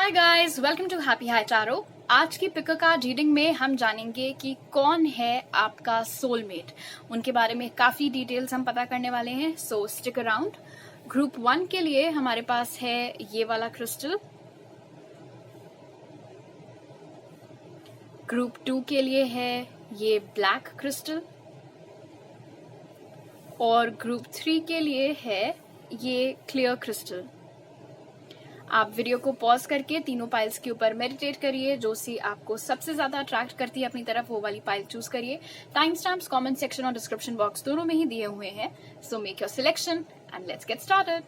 Hi guys, welcome to happy high tarot. आज की pick card reading में हम जानेंगे कि कौन है आपका सोलमेट। उनके बारे में काफी डिटेल्स हम पता करने वाले हैं, सो स्टिक अराउंड। ग्रुप 1 के लिए हमारे पास है ये वाला क्रिस्टल, ग्रुप 2 के लिए है ये ब्लैक क्रिस्टल और ग्रुप 3 के लिए है ये क्लियर क्रिस्टल। आप वीडियो को पॉज करके तीनों पाइल्स के ऊपर मेडिटेट करिए। जो सी आपको सबसे ज्यादा अट्रैक्ट करती है अपनी तरफ, वो वाली पाइल चूज करिए। टाइम स्टैम्प्स कमेंट सेक्शन और डिस्क्रिप्शन बॉक्स दोनों में ही दिए हुए हैं, so make your selection and let's get started.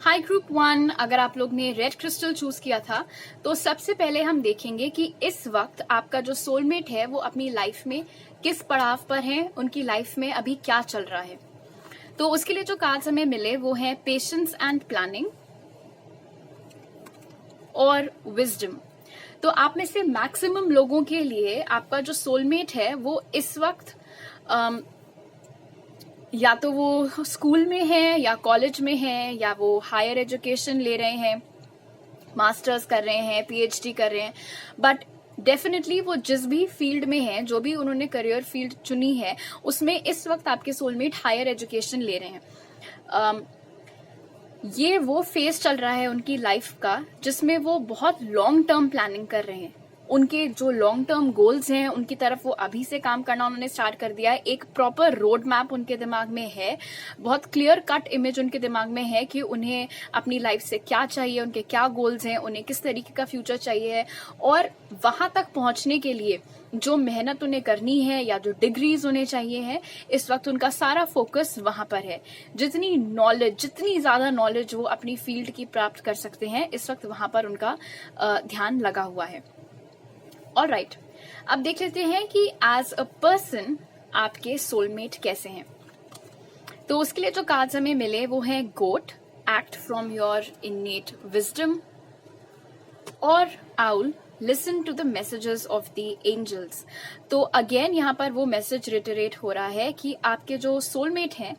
High group 1, अगर आप लोग ने रेड क्रिस्टल चूज किया था तो सबसे पहले हम देखेंगे कि इस वक्त आपका जो सोलमेट है वो अपनी लाइफ में किस पड़ाव पर है, उनकी लाइफ में अभी क्या चल रहा है। तो उसके लिए जो कार्ड्स हमें मिले वो है पेशेंस एंड प्लानिंग और विजडम। तो आप में से मैक्सिमम लोगों के लिए आपका जो सोलमेट है वो इस वक्त या तो वो स्कूल में है या कॉलेज में है या वो हायर एजुकेशन ले रहे हैं, मास्टर्स कर रहे हैं, पीएचडी कर रहे हैं, बट डेफिनेटली वो जिस भी फील्ड में है, जो भी उन्होंने करियर फील्ड चुनी है, उसमें इस वक्त आपके सोलमेट हायर एजुकेशन ले रहे हैं। ये वो फेज चल रहा है उनकी लाइफ का जिसमें वो बहुत लॉन्ग टर्म प्लानिंग कर रहे हैं। उनके जो लॉन्ग टर्म गोल्स हैं उनकी तरफ वो अभी से काम करना उन्होंने स्टार्ट कर दिया है। एक प्रॉपर रोड मैप उनके दिमाग में है, बहुत क्लियर कट इमेज उनके दिमाग में है कि उन्हें अपनी लाइफ से क्या चाहिए, उनके क्या गोल्स हैं, उन्हें किस तरीके का फ्यूचर चाहिए है, और वहां तक पहुंचने के लिए जो मेहनत उन्हें करनी है या जो डिग्रीज उन्हें चाहिए है, इस वक्त उनका सारा फोकस वहां पर है। जितनी ज्यादा नॉलेज वो अपनी फील्ड की प्राप्त कर सकते हैं, इस वक्त वहां पर उनका ध्यान लगा हुआ है। ऑलराइट, अब देख लेते हैं कि एज अ पर्सन आपके सोलमेट कैसे हैं। तो उसके लिए जो कार्ड्स हमें मिले वो है goat, act from your innate wisdom, और owl, listen to the messages of the angels. तो अगेन यहाँ पर वो मैसेज रिटरेट हो रहा है कि आपके जो सोलमेट हैं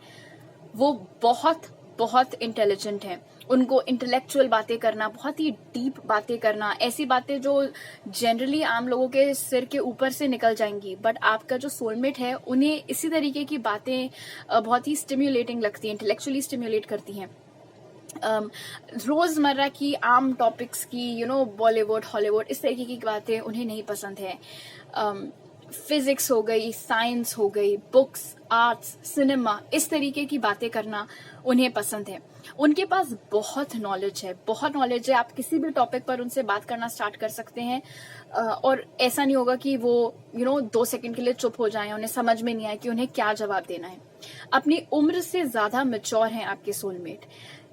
वो बहुत बहुत इंटेलिजेंट हैं। उनको इंटेलेक्चुअल बातें करना, बहुत ही डीप बातें करना, ऐसी बातें जो जनरली आम लोगों के सिर के ऊपर से निकल जाएंगी, बट आपका जो सोलमेट है उन्हें इसी तरीके की बातें बहुत ही स्टिम्युलेटिंग लगती हैं, इंटेलेक्चुअली स्टिम्युलेट करती हैं। रोजमर्रा की आम टॉपिक्स की बॉलीवुड हॉलीवुड इस तरीके की बातें उन्हें नहीं पसंद है। फिजिक्स हो गई, साइंस हो गई, बुक्स, आर्ट्स, सिनेमा, इस तरीके की बातें करना उन्हें पसंद है। उनके पास बहुत नॉलेज है। आप किसी भी टॉपिक पर उनसे बात करना स्टार्ट कर सकते हैं और ऐसा नहीं होगा कि वो 2 सेकंड के लिए चुप हो जाएं, उन्हें समझ में नहीं आए कि उन्हें क्या जवाब देना है। अपनी उम्र से ज्यादा मैच्योर हैं आपके soulmate.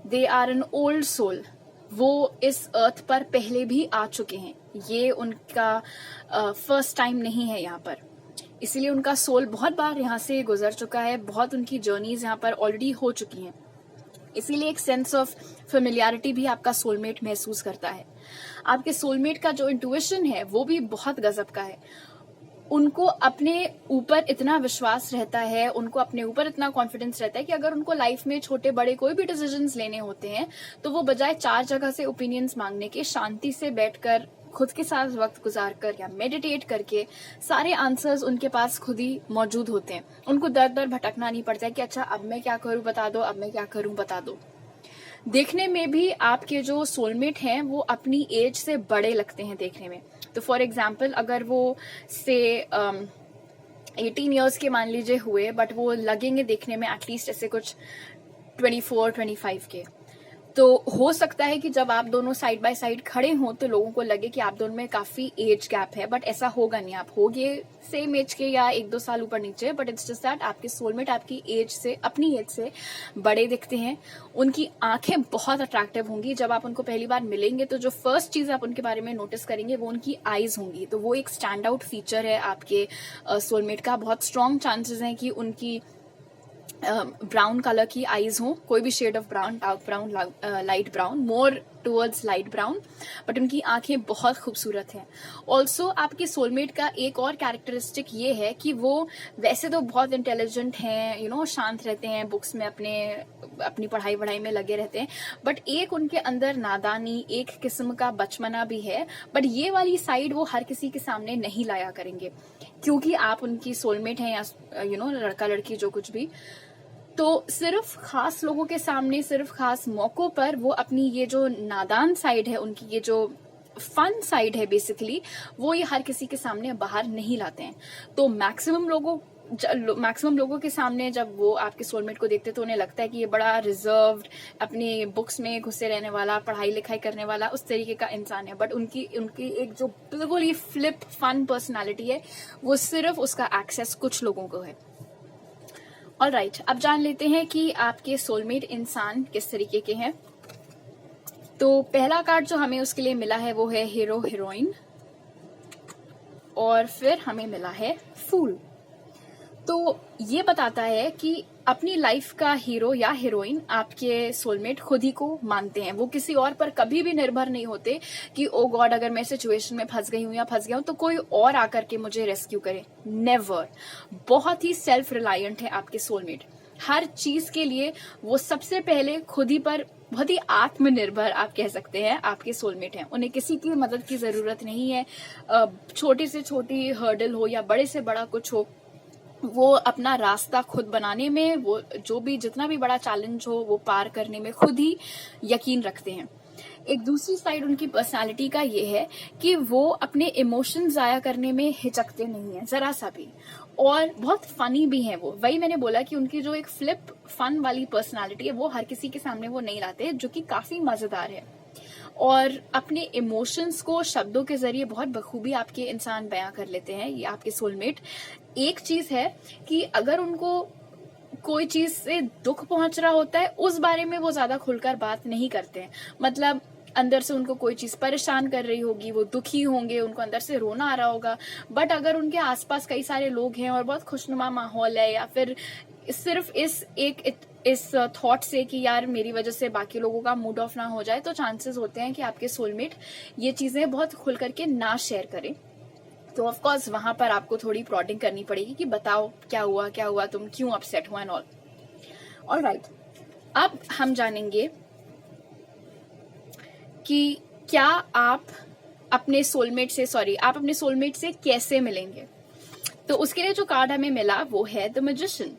They are an old soul. वो इस अर्थ पर पहले भी आ चुके हैं, ये उनका फर्स्ट टाइम नहीं है यहाँ पर, इसीलिए उनका सोल बहुत बार यहाँ से गुजर चुका है, बहुत उनकी जर्नीज यहाँ पर ऑलरेडी हो चुकी हैं। इसीलिए एक सेंस ऑफ फेमिलियरिटी भी आपका सोलमेट महसूस करता है। आपके सोलमेट का जो इंट्यूशन है वो भी बहुत गजब का है। उनको अपने ऊपर इतना विश्वास रहता है, उनको अपने ऊपर इतना कॉन्फिडेंस रहता है कि अगर उनको लाइफ में छोटे बड़े कोई भी डिसीजंस लेने होते हैं तो वो बजाय 4 जगह से ओपिनियंस मांगने के, शांति से बैठकर खुद के साथ वक्त गुजार कर या मेडिटेट करके सारे आंसर्स उनके पास खुद ही मौजूद होते हैं। उनको दर दर भटकना नहीं पड़ता है कि अच्छा अब मैं क्या करूं बता दो, अब मैं क्या करूं बता दो। देखने में भी आपके जो सोलमेट हैं वो अपनी एज से बड़े लगते हैं देखने में। तो फॉर एग्जाम्पल अगर वो से 18 ईयर्स के मान लीजिए हुए, बट वो लगेंगे देखने में एटलीस्ट ऐसे कुछ 24-25 के, तो हो सकता है कि जब आप दोनों साइड बाय साइड खड़े हों तो लोगों को लगे कि आप दोनों में काफी एज गैप है, बट ऐसा होगा नहीं। आप होगे सेम एज के या 1-2 साल ऊपर नीचे, बट इट्स जस्ट दैट आपके सोलमेट आपकी एज से, अपनी एज से बड़े दिखते हैं। उनकी आंखें बहुत अट्रैक्टिव होंगी। जब आप उनको पहली बार मिलेंगे तो जो फर्स्ट चीज आप उनके बारे में नोटिस करेंगे वो उनकी आईज होंगी। तो वो एक स्टैंड आउट फीचर है आपके सोलमेट का। बहुत स्ट्रॉन्ग चांसेस हैं कि उनकी ब्राउन कलर की आईज हो, कोई भी shade of brown, dark brown, light brown, more towards light brown, but उनकी आंखें बहुत खूबसूरत हैं। ऑल्सो आपके सोलमेट का एक और कैरेक्टरिस्टिक ये है कि वो वैसे तो बहुत इंटेलिजेंट हैं, शांत रहते हैं, बुक्स में अपनी पढ़ाई में लगे रहते हैं, बट एक उनके अंदर नादानी, एक किस्म का बचपना भी है, बट ये वाली साइड वो हर किसी के सामने नहीं लाया करेंगे, क्योंकि आप उनकी सोलमेट हैं या लड़का लड़की जो कुछ भी। तो सिर्फ खास लोगों के सामने, सिर्फ खास मौकों पर वो अपनी ये जो नादान साइड है, उनकी ये जो फन साइड है बेसिकली, वो ये हर किसी के सामने बाहर नहीं लाते हैं। तो मैक्सिमम लोगों के सामने जब वो आपके सोलमेट को देखते तो उन्हें लगता है कि ये बड़ा रिजर्व्ड, अपनी बुक्स में घुसे रहने वाला, पढ़ाई लिखाई करने वाला उस तरीके का इंसान है, बट उनकी एक जो बिल्कुल ही फ्लिप फन पर्सनालिटी है, वो सिर्फ उसका एक्सेस कुछ लोगों को है। ऑलराइट, अब जान लेते हैं कि आपके सोलमेट इंसान किस तरीके के हैं। तो पहला कार्ड जो हमें उसके लिए मिला है वो है हीरो हीरोइन, और फिर हमें मिला है फूल। तो ये बताता है कि अपनी लाइफ का हीरो या हीरोइन आपके सोलमेट खुद ही को मानते हैं। वो किसी और पर कभी भी निर्भर नहीं होते कि ओ गॉड अगर मैं सिचुएशन में फंस गई हूं या फंस गया हूं तो कोई और आकर के मुझे रेस्क्यू करे। नेवर। बहुत ही सेल्फ रिलायंट है आपके सोलमेट। हर चीज के लिए वो सबसे पहले खुद ही पर बहुत ही आत्मनिर्भर आप कह सकते हैं आपके सोलमेट हैं। उन्हें किसी की मदद की जरूरत नहीं है। छोटी से छोटी हर्डल हो या बड़े से बड़ा कुछ हो, वो अपना रास्ता खुद बनाने में, वो जितना भी बड़ा चैलेंज हो वो पार करने में खुद ही यकीन रखते हैं। एक दूसरी साइड उनकी पर्सनालिटी का ये है कि वो अपने इमोशंस जाया करने में हिचकते नहीं है जरा सा भी, और बहुत फनी भी है वो। वही मैंने बोला कि उनकी जो एक फ्लिप फन वाली पर्सनालिटी है वो हर किसी के सामने वो नहीं लाते, जो कि काफी मजेदार है। और अपने इमोशंस को शब्दों के जरिए बहुत बखूबी आपके इंसान बयां कर लेते हैं, ये आपके सोलमेट। एक चीज है कि अगर उनको कोई चीज से दुख पहुंच रहा होता है उस बारे में वो ज्यादा खुलकर बात नहीं करते हैं। मतलब अंदर से उनको कोई चीज परेशान कर रही होगी, वो दुखी होंगे, उनको अंदर से रोना आ रहा होगा, बट अगर उनके आसपास कई सारे लोग हैं और बहुत खुशनुमा माहौल है, या फिर सिर्फ इस थॉट से कि यार मेरी वजह से बाकी लोगों का मूड ऑफ ना हो जाए, तो चांसेस होते हैं कि आपके सोलमेट ये चीजें बहुत खुल करके ना शेयर करें। तो ऑफ कोर्स वहां पर आपको थोड़ी प्रोडिंग करनी पड़ेगी कि बताओ क्या हुआ, तुम क्यों अपसेट हुआ एंड ऑल। ऑलराइट, अब हम जानेंगे कि क्या आप अपने सोलमेट से कैसे मिलेंगे। तो उसके लिए जो कार्ड हमें मिला वो है द मैजिशियन।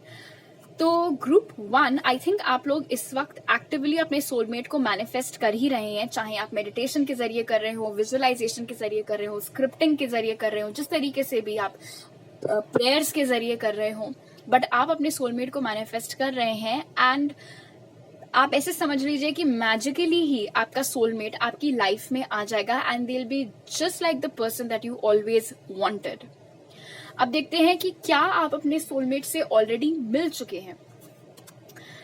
तो ग्रुप 1, आई थिंक आप लोग इस वक्त एक्टिवली अपने सोलमेट को मैनिफेस्ट कर ही रहे हैं, चाहे आप मेडिटेशन के जरिए कर रहे हो, विजुअलाइजेशन के जरिए कर रहे हो, स्क्रिप्टिंग के जरिए कर रहे हो, जिस तरीके से भी आप प्रेयर्स के जरिए कर रहे हो, बट आप अपने सोलमेट को मैनिफेस्ट कर रहे हैं। एंड आप ऐसे समझ लीजिए कि मैजिकली ही आपका सोलमेट आपकी लाइफ में आ जाएगा, and they will be just like the person that you always wanted. अब देखते हैं कि क्या आप अपने सोलमेट से ऑलरेडी मिल चुके हैं।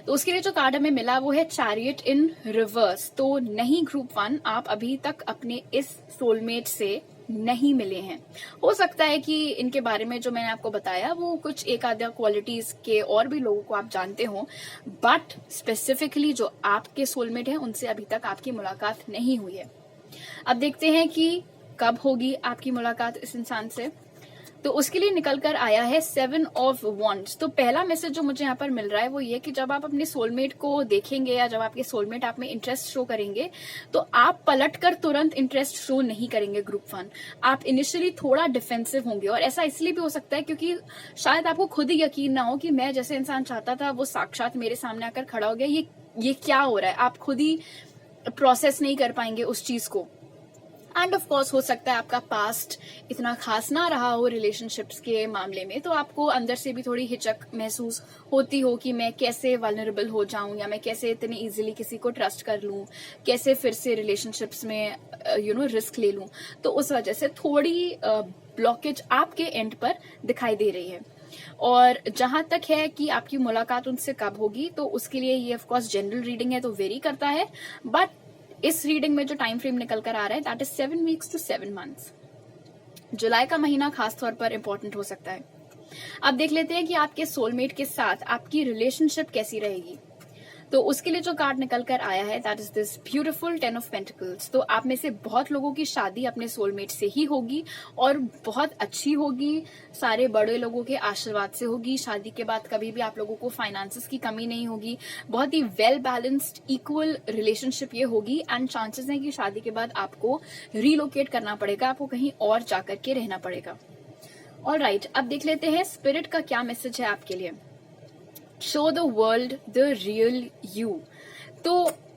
तो उसके लिए जो कार्ड हमें मिला वो है चैरियट इन रिवर्स। तो नहीं ग्रुप 1, आप अभी तक अपने इस सोलमेट से नहीं मिले हैं। हो सकता है कि इनके बारे में जो मैंने आपको बताया वो कुछ एक आधा क्वालिटीज के और भी लोगों को आप जानते हो, बट स्पेसिफिकली जो आपके सोलमेट हैं उनसे अभी तक आपकी मुलाकात नहीं हुई है। अब देखते हैं कि कब होगी आपकी मुलाकात इस इंसान से। तो उसके लिए निकल कर आया है 7 ऑफ वॉन्ड्स। तो पहला मैसेज जो मुझे यहाँ पर मिल रहा है वो ये कि जब आप अपने सोलमेट को देखेंगे या जब आपके सोलमेट आप में इंटरेस्ट शो करेंगे तो आप पलटकर तुरंत इंटरेस्ट शो नहीं करेंगे ग्रुप 1। आप इनिशियली थोड़ा डिफेंसिव होंगे, और ऐसा इसलिए भी हो सकता है क्योंकि शायद आपको खुद ही यकीन ना हो कि मैं जैसे इंसान चाहता था वो साक्षात मेरे सामने आकर खड़ा हो गया, ये क्या हो रहा है। आप खुद ही प्रोसेस नहीं कर पाएंगे उस चीज को। एंड ऑफ कोर्स हो सकता है आपका पास्ट इतना खास ना रहा हो रिलेशनशिप्स के मामले में, तो आपको अंदर से भी थोड़ी हिचक महसूस होती हो कि मैं कैसे वल्नरेबल हो जाऊं, या मैं कैसे इतने इजीली किसी को ट्रस्ट कर लूं, कैसे फिर से रिलेशनशिप्स में रिस्क ले लूं। तो उस वजह से थोड़ी ब्लॉकेज आपके एंड पर दिखाई दे रही है। और जहां तक है कि आपकी मुलाकात उनसे कब होगी, तो उसके लिए ये ऑफ कोर्स जनरल रीडिंग है तो वेरी करता है, बट इस रीडिंग में जो टाइम फ्रेम निकल कर आ रहा है that is 7 weeks to 7 months. जुलाई का महीना खास तौर पर इंपॉर्टेंट हो सकता है। अब देख लेते हैं कि आपके सोलमेट के साथ आपकी रिलेशनशिप कैसी रहेगी। तो उसके लिए जो कार्ड निकल कर आया है that is this beautiful 10 of pentacles. तो आप में से बहुत लोगों की शादी अपने सोलमेट से ही होगी और बहुत अच्छी होगी, सारे बड़े लोगों के आशीर्वाद से होगी। शादी के बाद कभी भी आप लोगों को फाइनेंसेस की कमी नहीं होगी, बहुत ही वेल बैलेंस्ड इक्वल रिलेशनशिप ये होगी। एंड चांसेस हैं कि शादी के बाद आपको रीलोकेट करना पड़ेगा, आपको कहीं और जाकर के रहना पड़ेगा। ऑलराइट, अब देख लेते हैं स्पिरिट का क्या मैसेज है आपके लिए। Show the world the real you. तो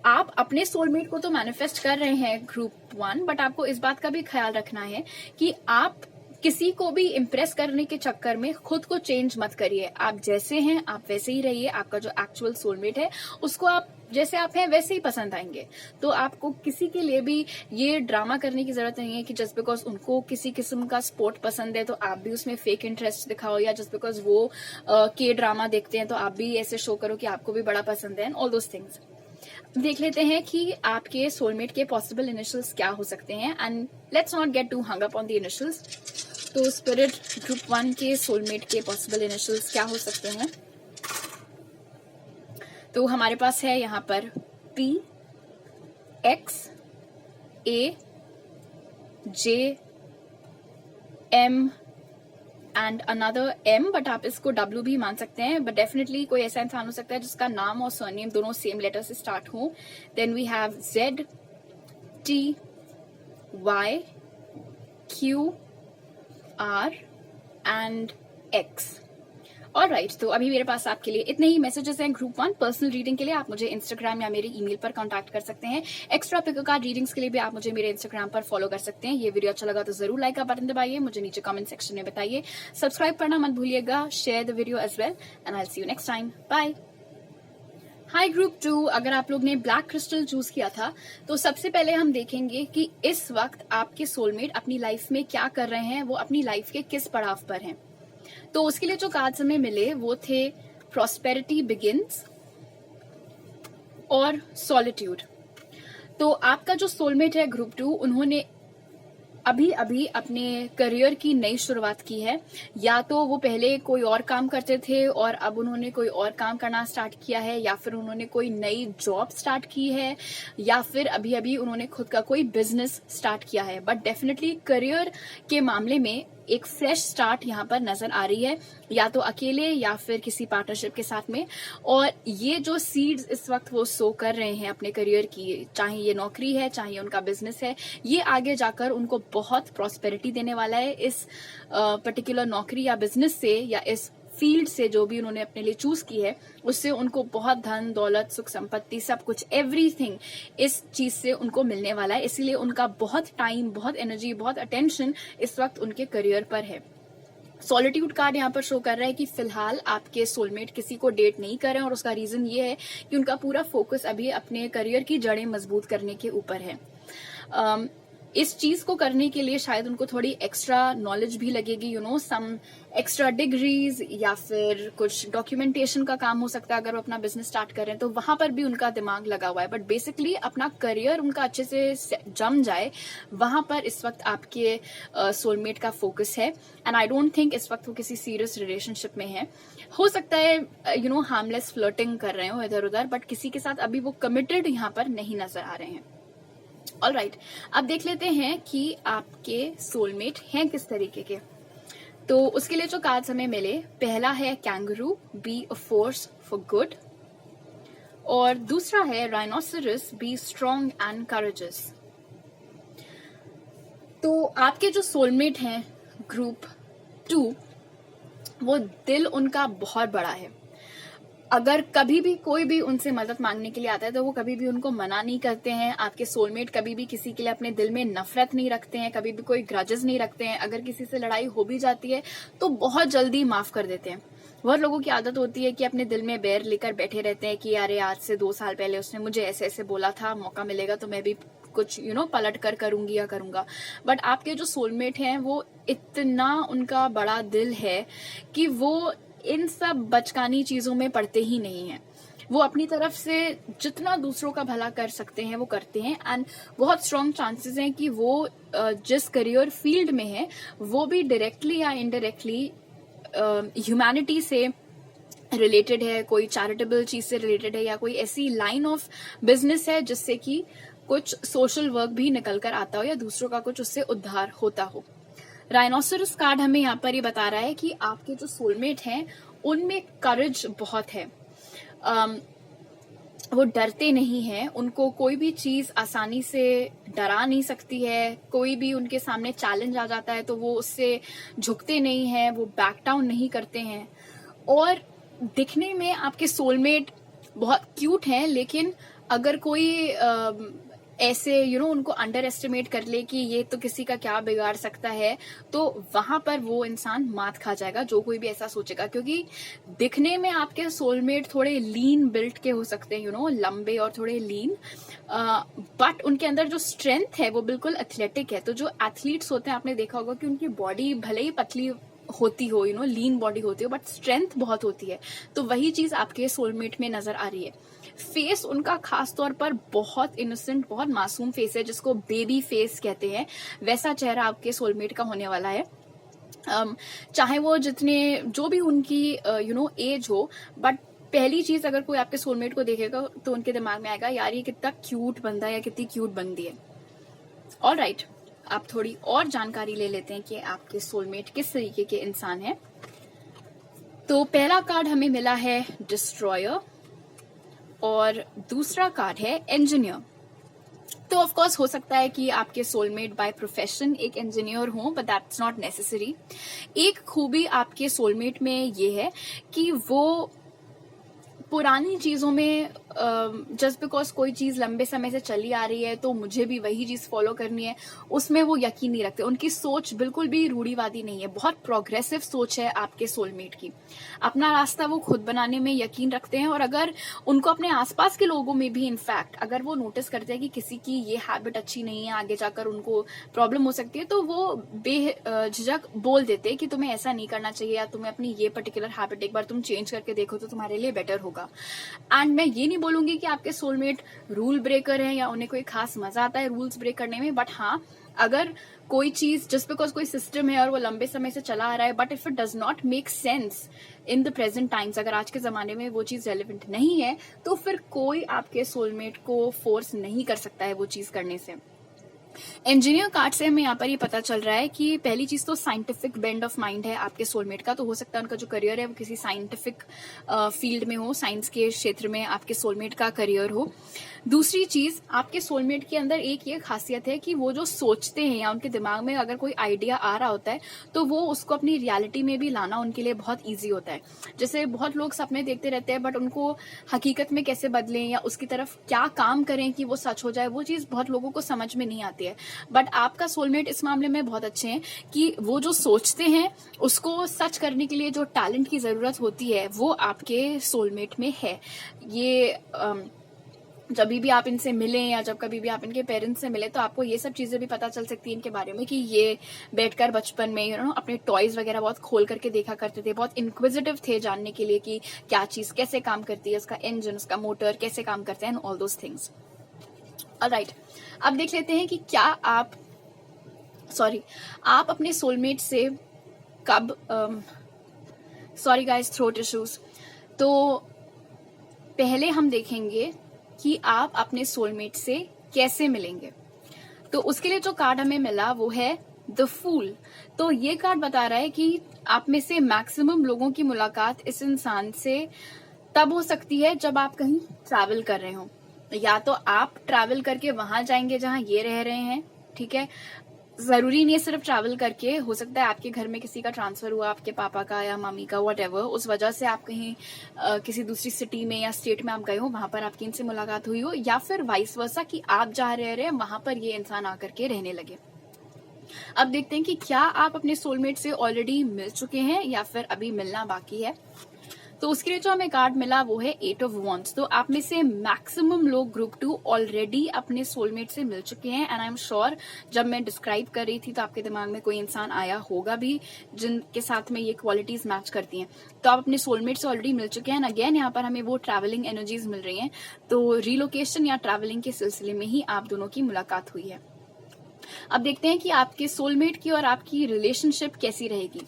आप अपने सोलमेट को तो मैनिफेस्ट कर रहे हैं ग्रुप 1, बट आपको इस बात का भी ख्याल रखना है कि आप किसी को भी इम्प्रेस करने के चक्कर में खुद को चेंज मत करिए। आप जैसे हैं आप वैसे ही रहिए। आपका जो एक्चुअल सोलमेट है उसको आप जैसे आप हैं वैसे ही पसंद आएंगे। तो आपको किसी के लिए भी ये ड्रामा करने की जरूरत नहीं है कि जस्ट बिकॉज उनको किसी किस्म का स्पोर्ट पसंद है तो आप भी उसमें फेक इंटरेस्ट दिखाओ, या जस्ट बिकॉज वो के ड्रामा देखते हैं तो आप भी ऐसे शो करो कि आपको भी बड़ा पसंद है, एंड ऑल दोस थिंग्स। देख लेते हैं कि आपके सोलमेट के पॉसिबल इनिशियल्स क्या हो सकते हैं, and let's not get to hung up on the initials. तो स्पिरिट ग्रुप 1 के सोलमेट के पॉसिबल इनिशियल्स क्या हो सकते हैं? तो हमारे पास है यहाँ पर P, X, A, J, M and another M, but आप इसको W भी मान सकते हैं। बट डेफिनेटली कोई ऐसा इंसान हो सकता है जिसका नाम और सरनेम दोनों सेम लेटर से स्टार्ट हो। Then we have Z, T, Y, Q, R and X। Alright, तो अभी मेरे पास आपके लिए इतने ही मैसेजेस हैं ग्रुप 1। पर्सनल रीडिंग के लिए आप मुझे इंस्टाग्राम या मेरे ईमेल पर कांटेक्ट कर सकते हैं। एक्स्ट्रा पिको कार्ड रीडिंग्स के लिए भी आप मुझे मेरे इंस्टाग्राम पर फॉलो कर सकते हैं। ये वीडियो अच्छा लगा तो जरूर लाइक का बटन दबाइए, मुझे नीचे कमेंट सेक्शन में बताइए, सब्सक्राइब करना मत भूलिएगा, share the video as well, and I will see you next time. Bye. Hi group 2, अगर आप लोग ने ब्लैक क्रिस्टल चूज किया था तो सबसे पहले हम देखेंगे कि इस वक्त आपके सोलमेट अपनी लाइफ में क्या कर रहे हैं, वो अपनी लाइफ के किस पड़ाव पर हैं। तो उसके लिए जो कार्ड्स हमें मिले वो थे प्रॉस्पेरिटी बिगिंस और सॉलिट्यूड। तो आपका जो सोलमेट है ग्रुप 2, उन्होंने अभी अभी अपने करियर की नई शुरुआत की है। या तो वो पहले कोई और काम करते थे और अब उन्होंने कोई और काम करना स्टार्ट किया है, या फिर उन्होंने कोई नई जॉब स्टार्ट की है, या फिर अभी अभी उन्होंने खुद का कोई बिजनेस स्टार्ट किया है। बट डेफिनेटली करियर के मामले में एक फ्रेश स्टार्ट यहाँ पर नजर आ रही है, या तो अकेले या फिर किसी पार्टनरशिप के साथ में। और ये जो सीड्स इस वक्त वो सो कर रहे हैं अपने करियर की, चाहे ये नौकरी है चाहे उनका बिजनेस है, ये आगे जाकर उनको बहुत प्रॉस्पेरिटी देने वाला है। इस पर्टिकुलर नौकरी या बिजनेस से या इस फील्ड से जो भी उन्होंने अपने लिए चूज की है, उससे उनको बहुत धन दौलत सुख संपत्ति सब कुछ एवरीथिंग इस चीज से उनको मिलने वाला है। इसीलिए उनका बहुत टाइम, बहुत एनर्जी, बहुत अटेंशन इस वक्त उनके करियर पर है। सॉलिट्यूड कार्ड यहाँ पर शो कर रहा है कि फिलहाल आपके सोलमेट किसी को डेट नहीं कर रहे हैं, और उसका रीजन ये है कि उनका पूरा फोकस अभी अपने करियर की जड़ें मजबूत करने के ऊपर है। इस चीज को करने के लिए शायद उनको थोड़ी एक्स्ट्रा नॉलेज भी लगेगी, सम एक्स्ट्रा डिग्रीज या फिर कुछ डॉक्यूमेंटेशन का काम हो सकता है। अगर वो अपना बिजनेस स्टार्ट कर रहे हैं तो वहां पर भी उनका दिमाग लगा हुआ है। बट बेसिकली अपना करियर उनका अच्छे से जम जाए, वहां पर इस वक्त आपके सोलमेट का फोकस है। एंड आई डोंट थिंक इस वक्त वो किसी सीरियस रिलेशनशिप में है। हो सकता है हार्मलेस फ्लर्टिंग कर रहे हो इधर उधर, बट किसी के साथ अभी वो कमिटेड यहाँ पर नहीं नजर आ रहे हैं। ऑलराइट, अब देख लेते हैं कि आपके सोलमेट हैं किस तरीके के। तो उसके लिए जो कार्ड्स हमें मिले, पहला है kangaroo, be a force for good, और दूसरा है rhinoceros, be strong and courageous. तो आपके जो सोलमेट हैं ग्रुप 2, वो दिल उनका बहुत बड़ा है। अगर कभी भी कोई भी उनसे मदद मांगने के लिए आता है तो वो कभी भी उनको मना नहीं करते हैं। आपके सोलमेट कभी भी किसी के लिए अपने दिल में नफरत नहीं रखते हैं, कभी भी कोई ग्रजेस नहीं रखते हैं। अगर किसी से लड़ाई हो भी जाती है तो बहुत जल्दी माफ कर देते हैं। बहुत लोगों की आदत होती है कि अपने दिल में बैर लेकर बैठे रहते हैं कि अरे आज से 2 साल पहले उसने मुझे ऐसे ऐसे बोला था, मौका मिलेगा तो मैं भी कुछ पलट कर करूंगी या करूंगा। बट आपके जो सोलमेट हैं वो इतना उनका बड़ा दिल है कि वो इन सब बचकानी चीजों में पड़ते ही नहीं हैं। वो अपनी तरफ से जितना दूसरों का भला कर सकते हैं वो करते हैं। एंड बहुत स्ट्रॉन्ग चांसेस हैं कि वो जिस करियर फील्ड में है वो भी डायरेक्टली या इनडायरेक्टली ह्यूमैनिटी से रिलेटेड है, कोई चैरिटेबल चीज से रिलेटेड है, या कोई ऐसी लाइन ऑफ बिजनेस है जिससे कि कुछ सोशल वर्क भी निकल कर आता हो या दूसरों का कुछ उससे उद्धार होता हो। राइनोसरस कार्ड हमें यहाँ पर ये बता रहा है कि आपके जो सोलमेट हैं उनमें करेज बहुत है। वो डरते नहीं हैं, उनको कोई भी चीज आसानी से डरा नहीं सकती है। कोई भी उनके सामने चैलेंज आ जाता है तो वो उससे झुकते नहीं हैं, वो बैक डाउन नहीं करते हैं। और दिखने में आपके सोलमेट बहुत क्यूट हैं, लेकिन अगर कोई ऐसे उनको अंडर एस्टिमेट कर ले कि ये तो किसी का क्या बिगाड़ सकता है, तो वहां पर वो इंसान मात खा जाएगा, जो कोई भी ऐसा सोचेगा। क्योंकि दिखने में आपके सोलमेट थोड़े लीन बिल्ट के हो सकते हैं, लंबे और थोड़े लीन, बट उनके अंदर जो स्ट्रेंथ है वो बिल्कुल एथलेटिक है। तो जो एथलीट्स होते हैं, आपने देखा होगा कि उनकी बॉडी भले ही पतली होती हो, लीन बॉडी होती हो, बट स्ट्रेंथ बहुत होती है। तो वही चीज आपके सोलमेट में नजर आ रही है। फेस उनका खास तौर पर बहुत इनोसेंट, बहुत मासूम फेस है, जिसको बेबी फेस कहते हैं। वैसा चेहरा आपके सोलमेट का होने वाला है। चाहे वो जो भी उनकी एज हो, बट पहली चीज अगर कोई आपके सोलमेट को देखेगा तो उनके दिमाग में आएगा, यार ये कितना क्यूट बंदा है या कितनी क्यूट बंदी है। ऑलराइट, आप थोड़ी और जानकारी ले लेते हैं कि आपके सोलमेट किस तरीके के इंसान हैं। तो पहला कार्ड हमें मिला है डिस्ट्रॉयर और दूसरा कार्ड है इंजीनियर। तो ऑफ कोर्स हो सकता है कि आपके सोलमेट बाय प्रोफेशन एक इंजीनियर हो, बट दैट्स नॉट नेसेसरी। एक खूबी आपके सोलमेट में ये है कि वो पुरानी चीजों में जस्ट बिकॉज कोई चीज लंबे समय से चली आ रही है तो मुझे भी वही चीज फॉलो करनी है, उसमें वो यकीन नहीं रखते। उनकी सोच बिल्कुल भी रूढ़िवादी नहीं है, बहुत प्रोग्रेसिव सोच है आपके सोलमेट की। अपना रास्ता वो खुद बनाने में यकीन रखते हैं, और अगर उनको अपने आसपास के लोगों में भी इनफैक्ट अगर वो नोटिस करते हैं कि किसी की ये हैबिट अच्छी नहीं है, आगे जाकर उनको प्रॉब्लम हो सकती है, तो वो बेझिझक बोल देते हैं कि तुम्हें ऐसा नहीं करना चाहिए, या तुम्हें अपनी ये पर्टिकुलर हैबिट एक बार तुम चेंज करके देखो तो तुम्हारे लिए बेटर होगा। एंड मैं ये नहीं बोलूंगी कि आपके सोलमेट रूल ब्रेकर हैं या उन्हें कोई खास मजा आता है रूल्स ब्रेक करने में, बट हाँ, अगर कोई चीज जस्ट बिकॉज कोई सिस्टम है और वो लंबे समय से चला आ रहा है, but if it does not make sense in the present times, अगर आज के जमाने में वो चीज रेलिवेंट नहीं है, तो फिर कोई आपके सोलमेट को फोर्स नहीं कर सकता है वो चीज करने से। इंजीनियर कार्ड से हमें यहाँ पर ये पता चल रहा है कि पहली चीज तो साइंटिफिक बेंड ऑफ माइंड है आपके सोलमेट का, तो हो सकता है उनका जो करियर है वो किसी साइंटिफिक फील्ड में हो, साइंस के क्षेत्र में आपके सोलमेट का करियर हो। दूसरी चीज, आपके सोलमेट के अंदर एक ये खासियत है कि वो जो सोचते हैं या उनके दिमाग में अगर कोई आइडिया आ रहा होता है तो वो उसको अपनी रियलिटी में भी लाना उनके लिए बहुत ईजी होता है। जैसे बहुत लोग सपने देखते रहते हैं, बट उनको हकीकत में कैसे बदलें या उसकी तरफ क्या काम करें कि वो सच हो जाए, वो चीज बहुत लोगों को समझ में नहीं आती है। बट आपका सोलमेट इस मामले में बहुत अच्छे हैं कि वो जो सोचते हैं उसको सच करने के लिए जो टैलेंट की जरूरत होती है वो आपके सोलमेट में है। ये जब भी आप इनसे मिलें या जब कभी भी आप इनके पेरेंट्स से मिले तो आपको ये सब चीजें भी पता चल सकती है इनके बारे में कि ये बैठकर बचपन में अपने टॉयज वगैरह बहुत खोल करके देखा करते थे, बहुत इंक्विजिटिव थे जानने के लिए कि क्या चीज कैसे काम करती है, उसका इंजन, उसका मोटर कैसे काम करते हैं, ऑल दोज थिंग्स। ऑलराइट, अब देख लेते हैं कि क्या आप अपने सोलमेट से कब सॉरी गाइस, थ्रोट इश्यूज। तो पहले हम देखेंगे कि आप अपने सोलमेट से कैसे मिलेंगे। तो उसके लिए जो कार्ड हमें मिला वो है द फूल। तो ये कार्ड बता रहा है कि आप में से मैक्सिमम लोगों की मुलाकात इस इंसान से तब हो सकती है जब आप कहीं ट्रैवल कर रहे हो, या तो आप ट्रैवल करके वहां जाएंगे जहां ये रह रहे हैं, ठीक है, जरूरी नहीं है सिर्फ ट्रैवल करके, हो सकता है आपके घर में किसी का ट्रांसफर हुआ, आपके पापा का या मम्मी का, व्हाटएवर, उस वजह से आप कहीं किसी दूसरी सिटी में या स्टेट में आप गए हो, वहां पर आपकी इनसे मुलाकात हुई हो, या फिर वाइस वर्सा कि आप जहाँ रह रहे हैं वहां पर ये इंसान आकर के रहने लगे। अब देखते हैं कि क्या आप अपने सोलमेट से ऑलरेडी मिल चुके हैं या फिर अभी मिलना बाकी है। तो उसके लिए जो हमें कार्ड मिला वो है 8 ऑफ वॉन्ड्स। तो आप में से मैक्सिमम लोग ग्रुप 2 ऑलरेडी अपने सोलमेट से मिल चुके हैं, एंड आई एम श्योर जब मैं डिस्क्राइब कर रही थी तो आपके दिमाग में कोई इंसान आया होगा भी जिनके साथ में ये क्वालिटीज मैच करती हैं। तो आप अपने सोलमेट से ऑलरेडी मिल चुके हैं। अगेन यहाँ पर हमें वो ट्रैवलिंग एनर्जीज मिल रही हैं, तो रिलोकेशन या ट्रैवलिंग के सिलसिले में ही आप दोनों की मुलाकात हुई है। अब देखते हैं कि आपके सोलमेट की और आपकी रिलेशनशिप कैसी रहेगी।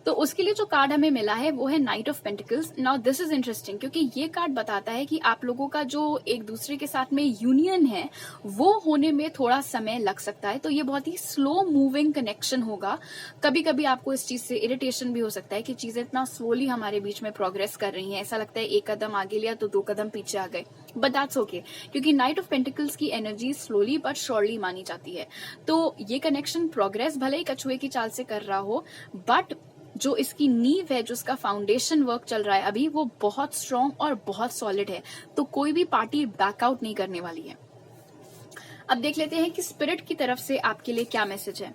तो उसके लिए जो कार्ड हमें मिला है वो है night of pentacles. Now this is interesting क्योंकि ये कार्ड बताता है कि आप लोगों का जो एक दूसरे के साथ में यूनियन है वो होने में थोड़ा समय लग सकता है। तो ये बहुत ही स्लो मूविंग कनेक्शन होगा। कभी कभी आपको इस चीज से इरिटेशन भी हो सकता है कि चीजें इतना स्लोली हमारे बीच में प्रोग्रेस कर रही हैं, ऐसा लगता है एक कदम आगे लिया तो 2 कदम पीछे आ गए, बट दैट्स ओके क्योंकि नाइट ऑफ पेंटिकल्स की एनर्जी स्लोली बट श्योरली मानी जाती है। तो ये कनेक्शन प्रोग्रेस भले ही कछुए की चाल से कर रहा हो, बट जो इसकी नींव है, जो इसका फाउंडेशन वर्क चल रहा है अभी, वो बहुत स्ट्रांग और बहुत सॉलिड है। तो कोई भी पार्टी बैकआउट नहीं करने वाली है। अब देख लेते हैं कि स्पिरिट की तरफ से आपके लिए क्या मैसेज है।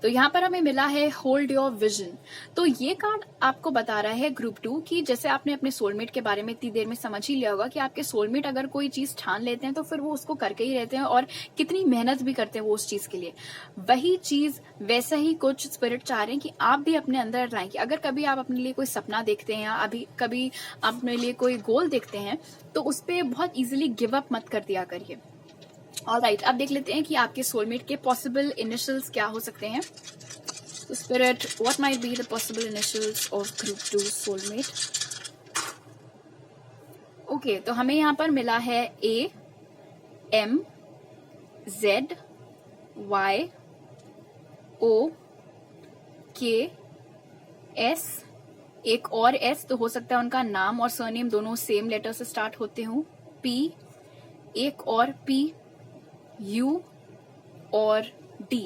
तो यहाँ पर हमें मिला है होल्ड योर विजन। तो ये कार्ड आपको बता रहा है ग्रुप 2 की जैसे आपने अपने सोलमेट के बारे में इतनी देर में समझ ही लिया होगा कि आपके सोलमेट अगर कोई चीज ठान लेते हैं तो फिर वो उसको करके ही रहते हैं और कितनी मेहनत भी करते हैं वो उस चीज के लिए। वही चीज वैसा ही कुछ स्पिरिट चाह रहे हैं कि आप भी अपने अंदर लाएं कि अगर कभी आप अपने लिए कोई सपना देखते हैं या अभी कभी आप अपने लिए कोई गोल देखते हैं तो उस पर बहुत इजिली गिव अप मत कर दिया करिए। ऑलराइट, अब देख लेते हैं कि आपके सोलमेट के पॉसिबल इनिशियल्स क्या हो सकते हैं। Spirit, what might be the possible initials of group 2 soulmate. Okay, तो हमें यहाँ पर मिला है A, M, Z, Y, O, K, S, एक और S, तो हो सकता है उनका नाम और सरनेम दोनों सेम लेटर से स्टार्ट होते हों। P, एक और P, U और D।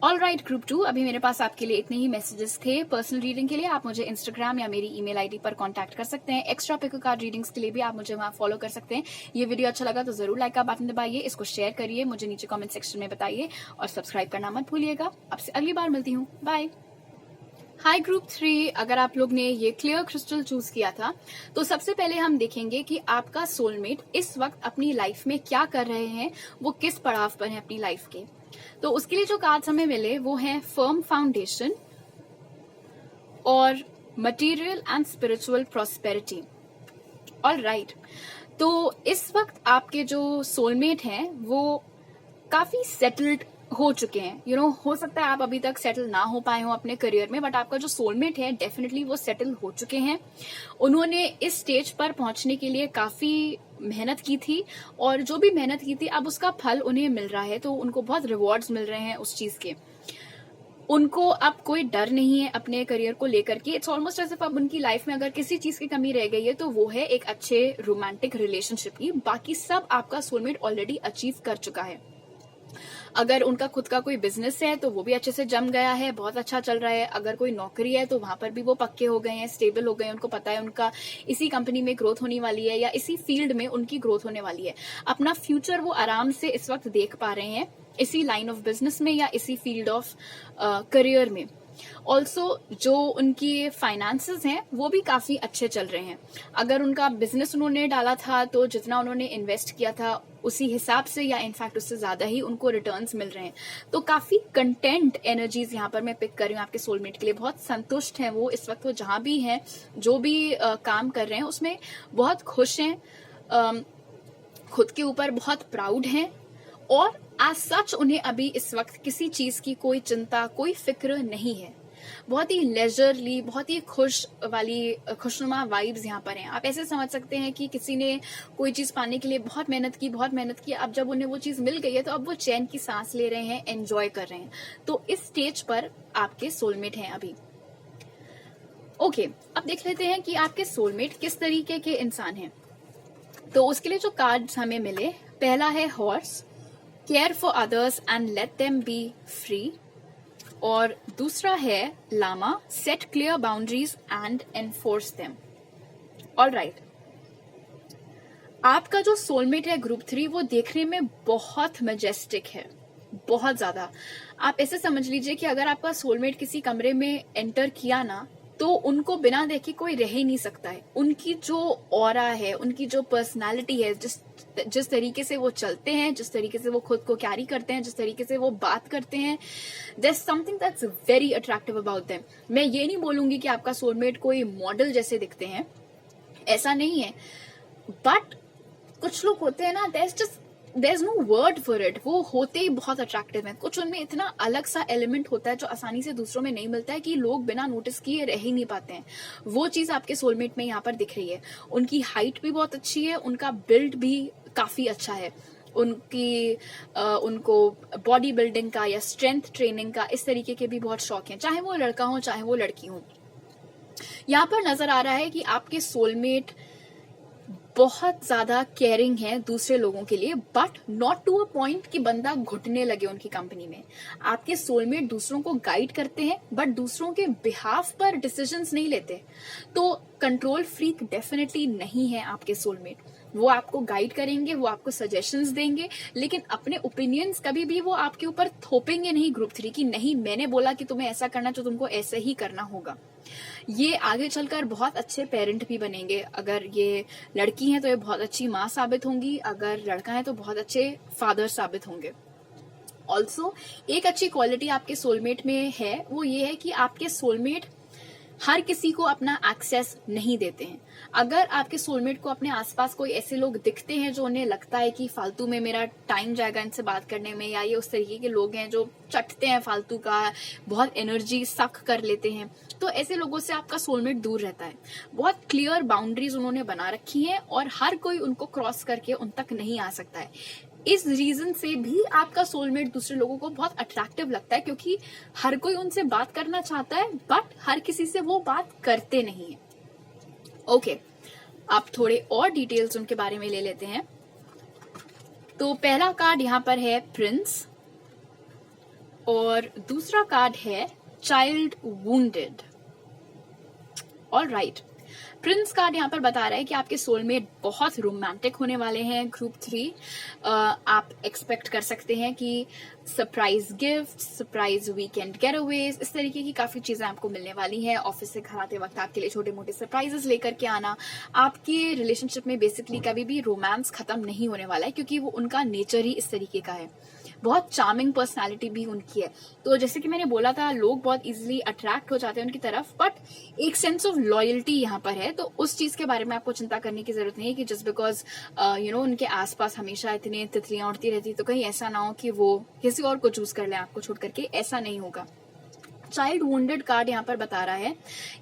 ऑल राइट ग्रुप 2, अभी मेरे पास आपके लिए इतने ही मैसेजेस थे। पर्सनल रीडिंग के लिए आप मुझे इंस्टाग्राम या मेरी ईमेल आईडी पर कांटेक्ट कर सकते हैं। एक्स्ट्रा पिको कार्ड रीडिंग्स के लिए भी आप मुझे वहां फॉलो कर सकते हैं। ये वीडियो अच्छा लगा तो जरूर लाइक का बटन दबाइए, इसको शेयर करिए, मुझे नीचे कमेंट सेक्शन में बताइए और सब्सक्राइब करना मत भूलिएगा। आपसे अगली बार मिलती हूँ, बाय। हाई ग्रुप 3, अगर आप लोग ने ये क्लियर क्रिस्टल चूज किया था तो सबसे पहले हम देखेंगे कि आपका सोलमेट इस वक्त अपनी लाइफ में क्या कर रहे हैं, वो किस पड़ाव पर है अपनी लाइफ के। तो उसके लिए जो कार्ड्स हमें मिले वो हैं फर्म फाउंडेशन और material and spiritual prosperity. All right, तो इस वक्त आपके जो सोलमेट हैं वो काफी सेटल्ड हो चुके हैं। हो सकता है आप अभी तक सेटल ना हो पाए हो अपने करियर में, बट आपका जो सोलमेट है डेफिनेटली वो सेटल हो चुके हैं। उन्होंने इस स्टेज पर पहुंचने के लिए काफी मेहनत की थी और जो भी मेहनत की थी अब उसका फल उन्हें मिल रहा है। तो उनको बहुत रिवॉर्ड्स मिल रहे हैं उस चीज के। उनको अब कोई डर नहीं है अपने करियर को लेकर के। इट्स ऑलमोस्ट एज इफ अब उनकी लाइफ में अगर किसी चीज की कमी रह गई है तो वो है एक अच्छे रोमांटिक रिलेशनशिप की। बाकी सब आपका सोलमेट ऑलरेडी अचीव कर चुका है। अगर उनका खुद का कोई बिजनेस है तो वो भी अच्छे से जम गया है, बहुत अच्छा चल रहा है। अगर कोई नौकरी है तो वहां पर भी वो पक्के हो गए हैं, स्टेबल हो गए हैं। उनको पता है उनका इसी कंपनी में ग्रोथ होने वाली है या इसी फील्ड में उनकी ग्रोथ होने वाली है। अपना फ्यूचर वो आराम से इस वक्त देख पा रहे हैं इसी लाइन ऑफ बिजनेस में या इसी फील्ड ऑफ करियर में। ऑल्सो जो उनकी फाइनेंसेस हैं वो भी काफी अच्छे चल रहे हैं। अगर उनका बिजनेस उन्होंने डाला था तो जितना उन्होंने इन्वेस्ट किया था उसी हिसाब से या इनफैक्ट उससे ज्यादा ही उनको रिटर्न्स मिल रहे हैं। तो काफी कंटेंट एनर्जीज यहाँ पर मैं पिक कर रही हूँ आपके सोलमेट के लिए। बहुत संतुष्ट हैं वो इस वक्त। वो जहां भी हैं, जो भी काम कर रहे हैं उसमें बहुत खुश हैं, खुद के ऊपर बहुत प्राउड हैं और एज सच उन्हें अभी इस वक्त किसी चीज की कोई चिंता, कोई फिक्र नहीं है। बहुत ही लेजरली, बहुत ही खुशनुमा वाइब्स यहाँ पर हैं। आप ऐसे समझ सकते हैं कि किसी ने कोई चीज पाने के लिए बहुत मेहनत की। अब जब उन्हें वो चीज मिल गई है तो अब वो चैन की सांस ले रहे हैं, एंजॉय कर रहे हैं। तो इस स्टेज पर आपके सोलमेट हैं अभी। ओके, अब देख लेते हैं कि आपके सोलमेट किस तरीके के इंसान हैं। तो उसके लिए जो कार्ड्स हमें मिले, पहला है horse, care for others and let them be free. और दूसरा है llama, set clear boundaries and enforce them. All right, आपका जो सोलमेट है ग्रुप 3 वो देखने में बहुत मैजेस्टिक है, बहुत ज्यादा। आप ऐसे समझ लीजिए कि अगर आपका सोलमेट किसी कमरे में एंटर किया ना तो उनको बिना देखे कोई रह ही नहीं सकता है। उनकी जो ऑरा है, उनकी जो पर्सनालिटी है, जिस तरीके से वो चलते हैं, जिस तरीके से वो खुद को कैरी करते हैं, जिस तरीके से वो बात करते हैं, there is something that's very attractive about them. मैं ये नहीं बोलूंगी कि आपका सोलमेट कोई मॉडल जैसे दिखते हैं, ऐसा नहीं है, बट कुछ लोग होते हैं ना, that's just there is no word for it, वो होते ही बहुत अट्रैक्टिव हैं। कुछ उनमें इतना अलग सा एलिमेंट होता है जो आसानी से दूसरों में नहीं मिलता है कि लोग बिना नोटिस किए रह ही नहीं पाते हैं। वो चीज आपके सोलमेट में यहाँ पर दिख रही है। उनकी हाइट भी बहुत अच्छी है, उनका बिल्ड भी काफी अच्छा है, उनको बॉडी बिल्डिंग का या स्ट्रेंथ ट्रेनिंग का इस तरीके के भी बहुत शौक है, चाहे वो लड़का हो चाहे वो लड़की हो। यहाँ पर नजर आ रहा है कि आपके सोलमेट बहुत ज्यादा केयरिंग है दूसरे लोगों के लिए, but not to a point कि बंदा घुटने लगे उनकी कंपनी में। आपके सोलमेट दूसरों को गाइड करते हैं बट दूसरों के बिहाफ पर डिसीजंस नहीं लेते। तो कंट्रोल फ्रीक डेफिनेटली नहीं है आपके सोलमेट। वो आपको गाइड करेंगे, वो आपको सजेशंस देंगे, लेकिन अपने ओपिनियंस कभी भी वो आपके ऊपर थोपेंगे नहीं ग्रुप 3 की नहीं मैंने बोला कि तुम्हें ऐसा करना तो तुमको ऐसे ही करना होगा। ये आगे चलकर बहुत अच्छे पेरेंट भी बनेंगे। अगर ये लड़की है तो ये बहुत अच्छी माँ साबित होंगी, अगर लड़का है तो बहुत अच्छे फादर साबित होंगे। ऑल्सो एक अच्छी क्वालिटी आपके सोलमेट में है, वो ये है कि आपके सोलमेट हर किसी को अपना एक्सेस नहीं देते हैं। अगर आपके सोलमेट को अपने आसपास कोई ऐसे लोग दिखते हैं जो उन्हें लगता है कि फालतू में मेरा टाइम जाएगा इनसे बात करने में, या ये उस तरीके के लोग हैं जो चटते हैं फालतू का, बहुत एनर्जी सक कर लेते हैं, तो ऐसे लोगों से आपका सोलमेट दूर रहता है। बहुत क्लियर बाउंड्रीज उन्होंने बना रखी हैं और हर कोई उनको क्रॉस करके उन तक नहीं आ सकता है। इस रीजन से भी आपका सोलमेट दूसरे लोगों को बहुत अट्रैक्टिव लगता है, क्योंकि हर कोई उनसे बात करना चाहता है बट हर किसी से वो बात करते नहीं है। ओके, अब थोड़े और डिटेल्स उनके बारे में ले लेते हैं। तो पहला कार्ड यहाँ पर है प्रिंस और दूसरा कार्ड है child wounded. Alright, Prince card यहाँ पर बता रहा है कि आपके सोलमेट बहुत रोमांटिक होने वाले हैं ग्रुप 3। आप एक्सपेक्ट कर सकते हैं कि surprise gift, surprise weekend getaways, इस तरीके की काफी चीजें आपको मिलने वाली हैं। ऑफिस से घर आते वक्त आपके लिए छोटे मोटे सरप्राइजेस लेकर के आना। आपके रिलेशनशिप में बेसिकली कभी भी रोमांस खत्म नहीं होने वाला है, क्योंकि वो उनका नेचर ही इस तरीके का है। बहुत चार्मिंग पर्सनालिटी भी उनकी है। तो जैसे कि मैंने बोला था, लोग बहुत इजीली अट्रैक्ट हो जाते हैं उनकी तरफ, बट एक सेंस ऑफ लॉयल्टी यहाँ पर है। तो उस चीज के बारे में आपको चिंता करने की जरूरत नहीं है कि जस्ट बिकॉज उनके आसपास हमेशा इतनी तितलियां उड़ती रहती तो कहीं ऐसा ना हो कि वो किसी और को चूज कर ले आपको छोड़ करके, ऐसा नहीं होगा। चाइल्ड वुंडेड कार्ड यहाँ पर बता रहा है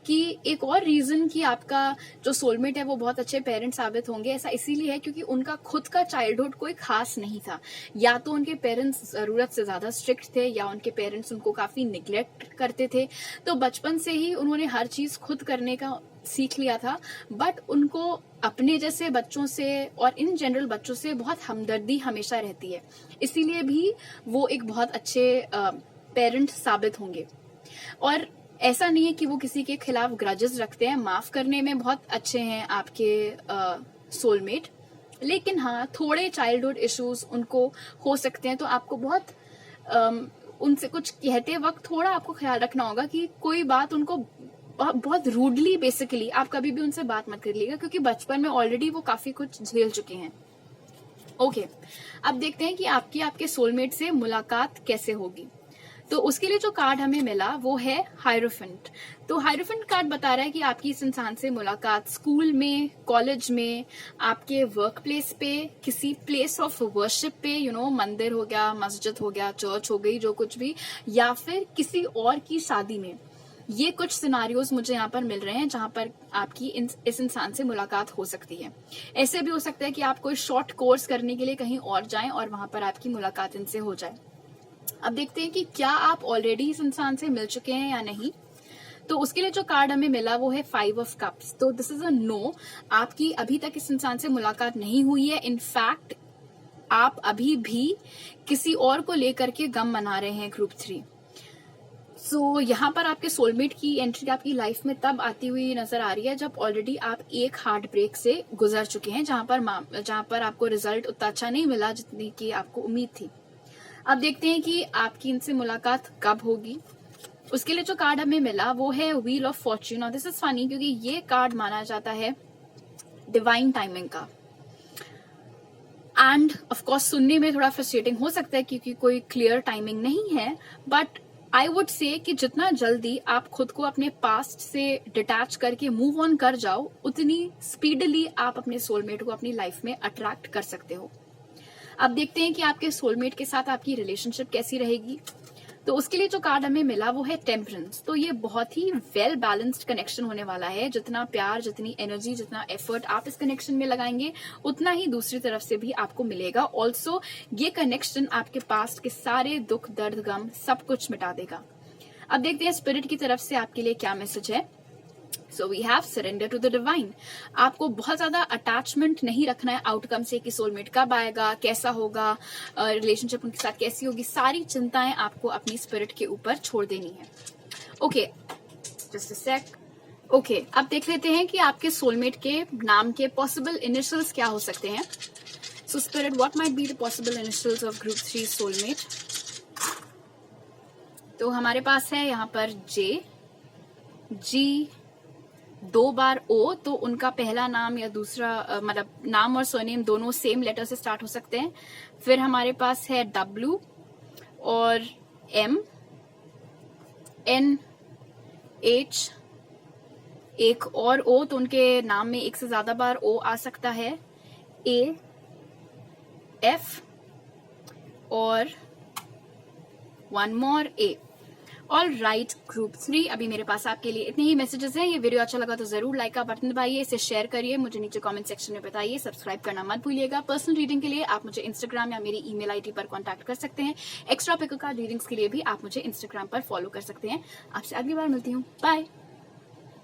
कि एक और रीजन कि आपका जो सोलमेट है वो बहुत अच्छे पेरेंट साबित होंगे, ऐसा इसीलिए है क्योंकि उनका खुद का चाइल्डहुड कोई खास नहीं था। या तो उनके पेरेंट्स जरूरत से ज्यादा स्ट्रिक्ट थे, या उनके पेरेंट्स उनको काफी निग्लेक्ट करते थे। तो बचपन से ही उन्होंने हर चीज खुद करने का सीख लिया था, बट उनको अपने जैसे बच्चों से और इन जनरल बच्चों से बहुत हमदर्दी हमेशा रहती है। इसीलिए भी वो एक बहुत अच्छे पेरेंट साबित होंगे। और ऐसा नहीं है कि वो किसी के खिलाफ ग्रजेस रखते हैं, माफ करने में बहुत अच्छे हैं आपके सोलमेट, लेकिन हाँ थोड़े चाइल्डहुड इश्यूज उनको हो सकते हैं। तो आपको बहुत उनसे कुछ कहते वक्त थोड़ा आपको ख्याल रखना होगा कि कोई बात उनको बहुत रूडली बेसिकली आप कभी भी उनसे बात मत करिएगा, क्योंकि बचपन में ऑलरेडी वो काफी कुछ झेल चुके हैं। ओके, अब देखते हैं कि आपके सोलमेट से मुलाकात कैसे होगी। तो उसके लिए जो कार्ड हमें मिला वो है हायरोफेंट। तो हायरोफेंट कार्ड बता रहा है कि आपकी इस इंसान से मुलाकात स्कूल में, कॉलेज में, आपके वर्क प्लेस पे, किसी प्लेस ऑफ वर्शिप पे, मंदिर हो गया, मस्जिद हो गया, चर्च हो गई, जो कुछ भी, या फिर किसी और की शादी में। ये कुछ सिनारियोज मुझे यहाँ पर मिल रहे हैं जहां पर आपकी इस इंसान से मुलाकात हो सकती है। ऐसे भी हो सकता है कि आप कोई शॉर्ट कोर्स करने के लिए कहीं और जाएं और वहां पर आपकी मुलाकात इनसे हो जाए। अब देखते हैं कि क्या आप ऑलरेडी इस इंसान से मिल चुके हैं या नहीं। तो उसके लिए जो कार्ड हमें मिला वो है 5 ऑफ कप्स। तो दिस इज अ नो, आपकी अभी तक इस इंसान से मुलाकात नहीं हुई है। इनफैक्ट आप अभी भी किसी और को लेकर के गम मना रहे हैं ग्रुप 3। सो यहाँ पर आपके सोलमेट की एंट्री आपकी लाइफ में तब आती हुई नजर आ रही है जब ऑलरेडी आप एक हार्ट ब्रेक से गुजर चुके हैं, जहां पर आपको रिजल्ट उतना अच्छा नहीं मिला जितनी की आपको उम्मीद थी। अब देखते हैं कि आपकी इनसे मुलाकात कब होगी। उसके लिए जो कार्ड हमें मिला वो है व्हील ऑफ फॉर्च्यून। और दिस इज फनी क्योंकि ये कार्ड माना जाता है डिवाइन टाइमिंग का। एंड ऑफ कोर्स सुनने में थोड़ा फ्रस्ट्रेटिंग हो सकता है क्योंकि कोई क्लियर टाइमिंग नहीं है, बट आई वुड से कि जितना जल्दी आप खुद को अपने पास्ट से डिटैच करके मूव ऑन कर जाओ, उतनी स्पीडली आप अपने सोलमेट को अपनी लाइफ में अट्रैक्ट कर सकते हो। अब देखते हैं कि आपके सोलमेट के साथ आपकी रिलेशनशिप कैसी रहेगी। तो उसके लिए जो कार्ड हमें मिला वो है टेम्परेंस। तो ये बहुत ही वेल बैलेंस्ड कनेक्शन होने वाला है। जितना प्यार, जितनी एनर्जी, जितना एफर्ट आप इस कनेक्शन में लगाएंगे उतना ही दूसरी तरफ से भी आपको मिलेगा। ऑल्सो ये कनेक्शन आपके पास्ट के सारे दुख, दर्द, गम सब कुछ मिटा देगा। अब देखते हैं स्पिरिट की तरफ से आपके लिए क्या मैसेज है। So we have surrender to the divine. आपको बहुत ज्यादा अटैचमेंट नहीं रखना है आउटकम से कि सोलमेट कब आएगा, कैसा होगा, रिलेशनशिप उनके साथ कैसी होगी। सारी चिंताएं आपको अपनी स्पिरिट के ऊपर छोड़ देनी है। Okay, just a sec. Okay, अब देख लेते हैं कि आपके सोलमेट के नाम के पॉसिबल इनिशियल्स क्या हो सकते हैं। So spirit, what might be the possible initials of group 3 soulmate. तो हमारे पास है यहाँ पर जे, जी, 2 बार ओ, तो उनका पहला नाम या दूसरा मतलब नाम और सरनेम दोनों सेम लेटर से स्टार्ट हो सकते हैं। फिर हमारे पास है डब्ल्यू और एम, एन, एच, एक और ओ, तो उनके नाम में एक से ज्यादा बार ओ आ सकता है। ए, एफ और वन मोर ए। ऑल राइट, ग्रुप 3 अभी मेरे पास आपके लिए इतने ही मैसेजेस हैं। ये वीडियो अच्छा लगा तो जरूर लाइक का बटन दबाइए, इसे शेयर करिए, मुझे नीचे कमेंट सेक्शन में बताइए, सब्सक्राइब करना मत भूलिएगा। पर्सनल रीडिंग के लिए आप मुझे इंस्टाग्राम या मेरी ईमेल आईडी पर कांटेक्ट कर सकते हैं। एक्स्ट्रा पिक कार्ड रीडिंग्स के लिए भी आप मुझे इंस्टाग्राम पर फॉलो कर सकते हैं। आपसे अगली बार मिलती हूँ, बाय।